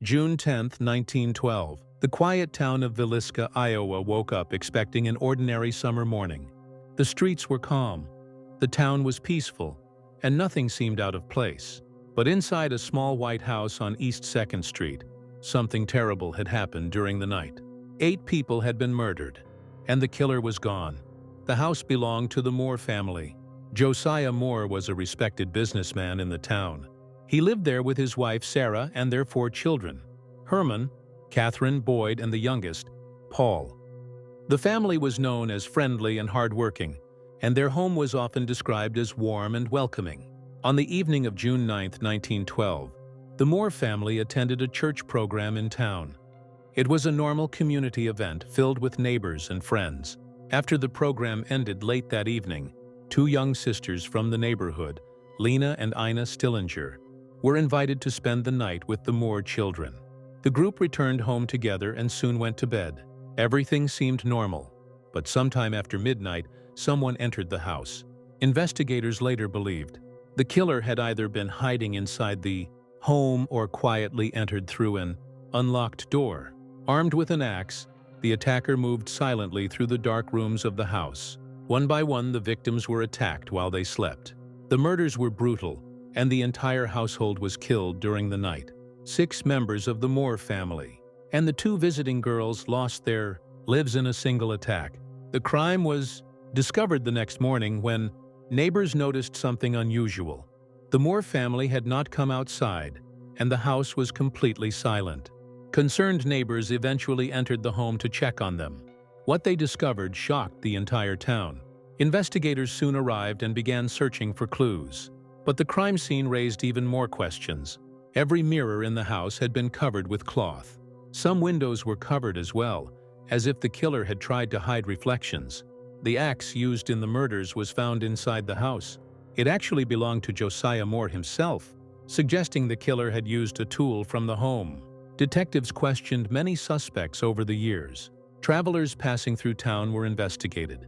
June 10, 1912. The quiet town of Villisca, Iowa woke up expecting an ordinary summer morning. The streets were calm, the town was peaceful, and nothing seemed out of place. But inside a small white house on East 2nd Street, something terrible had happened during the night. 8 people had been murdered, and the killer was gone. The house belonged to the Moore family. Josiah Moore was a respected businessman in the town. He lived there with his wife Sarah and their 4 children, Herman, Catherine, Boyd, and the youngest, Paul. The family was known as friendly and hardworking, and their home was often described as warm and welcoming. On the evening of June 9, 1912, the Moore family attended a church program in town. It was a normal community event filled with neighbors and friends. After the program ended late that evening, 2 young sisters from the neighborhood, Lena and Ina Stillinger, were invited to spend the night with the Moore children. The group returned home together and soon went to bed. Everything seemed normal, but sometime after midnight, someone entered the house. Investigators later believed the killer had either been hiding inside the home or quietly entered through an unlocked door. Armed with an axe, the attacker moved silently through the dark rooms of the house. One by one, the victims were attacked while they slept. The murders were brutal, and the entire household was killed during the night. 6 members of the Moore family and the 2 visiting girls lost their lives in a single attack. The crime was discovered the next morning when neighbors noticed something unusual. The Moore family had not come outside, and the house was completely silent. Concerned neighbors eventually entered the home to check on them. What they discovered shocked the entire town. Investigators soon arrived and began searching for clues. But the crime scene raised even more questions. Every mirror in the house had been covered with cloth. Some windows were covered as well, as if the killer had tried to hide reflections. The axe used in the murders was found inside the house. It actually belonged to Josiah Moore himself, suggesting the killer had used a tool from the home. Detectives questioned many suspects over the years. Travelers passing through town were investigated.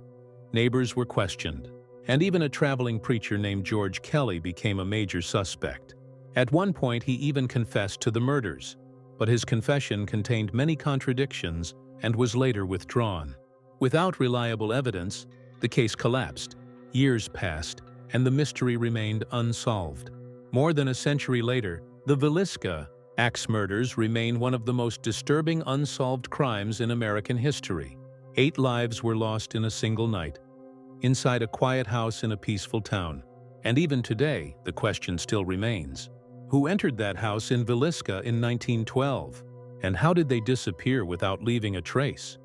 Neighbors were questioned, and even a traveling preacher named George Kelly became a major suspect. At one point, he even confessed to the murders, but his confession contained many contradictions and was later withdrawn. Without reliable evidence, the case collapsed. Years passed, and the mystery remained unsolved. More than a century later, the Villisca Axe Murders remain one of the most disturbing unsolved crimes in American history. 8 lives were lost in a single night, inside a quiet house in a peaceful town. And even today, the question still remains: who entered that house in Villisca in 1912? And how did they disappear without leaving a trace?